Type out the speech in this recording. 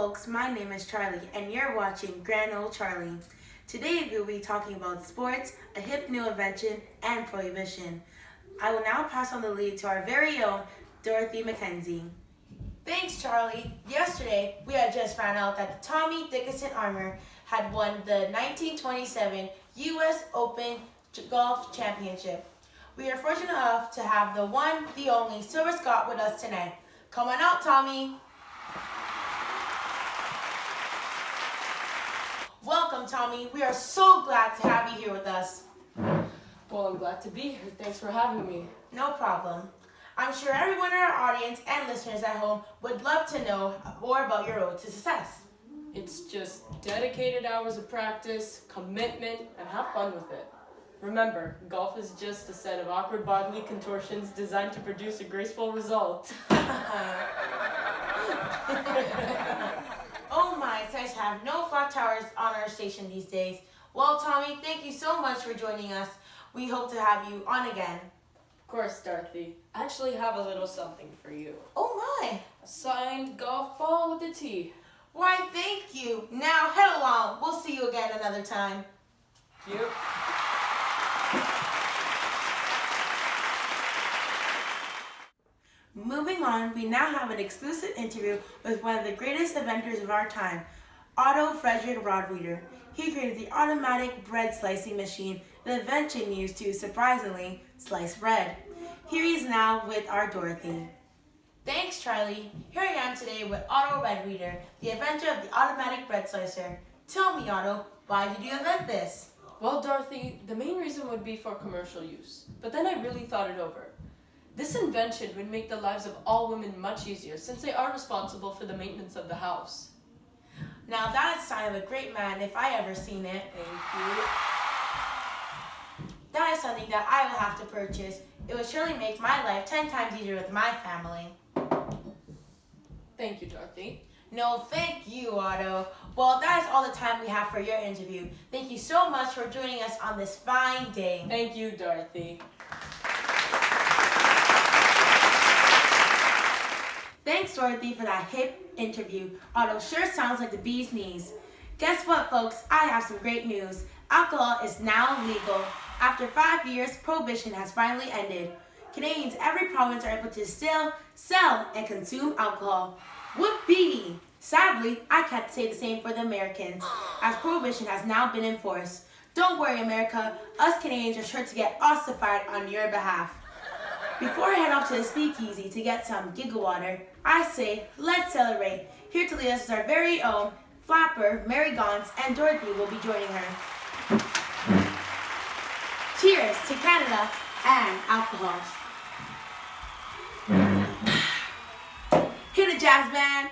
folks, my name is Charlie and you're watching Grand Old Charlie. Today we'll be talking about sports, a hip new invention, and prohibition. I will now pass on the lead to our very own Dorothy McKenzie. Thanks, Charlie. Yesterday, we had just found out that the Tommy Dickinson Armour had won the 1927 U.S. Open Golf Championship. We are fortunate enough to have the one, the only Silver Scott with us tonight. Come on out, Tommy. Welcome, Tommy. We are so glad to have you here with us. Well, I'm glad to be here. Thanks for having me. No problem. I'm sure everyone in our audience and listeners at home would love to know more about your road to success. It's just dedicated hours of practice, commitment, and have fun with it. Remember, golf is just a set of awkward bodily contortions designed to produce a graceful result. Oh my, it's nice to have no flat towers on our station these days. Well, Tommy, thank you so much for joining us. We hope to have you on again. Of course, Dorothy. I actually have a little something for you. Oh my! A signed golf ball with a tee. Why, thank you. Now head along. We'll see you again another time. Thank you. Moving on, we now have an exclusive interview with one of the greatest inventors of our time, Otto Frederick Rodreeder. He created the automatic bread slicing machine, the invention used to, surprisingly, slice bread. Here he is now with our Dorothy. Thanks, Charlie. Here I am today with Otto Rodreeder, the inventor of the automatic bread slicer. Tell me, Otto, why did you invent this? Well, Dorothy, the main reason would be for commercial use. But then I really thought it over. This invention would make the lives of all women much easier since they are responsible for the maintenance of the house. Now that is a sign of a great man if I ever seen it. Thank you. That is something that I will have to purchase. It would surely make my life 10 times easier with my family. Thank you, Dorothy. No, thank you, Otto. Well, that is all the time we have for your interview. Thank you so much for joining us on this fine day. Thank you, Dorothy. Thanks, Dorothy, for that hip interview. Otto sure sounds like the bee's knees. Guess what, folks? I have some great news. Alcohol is now legal. After 5 years, prohibition has finally ended. Canadians in every province are able to still sell and consume alcohol. Whoopee! Sadly, I can't say the same for the Americans, as prohibition has now been enforced. Don't worry, America. Us Canadians are sure to get ossified on your behalf. Before I head off to the speakeasy to get some giggle water, I say, let's celebrate. Here to lead us is our very own Flapper, Mary Gauntz, and Dorothy will be joining her. Cheers to Canada and alcohol. Hit it, jazz band.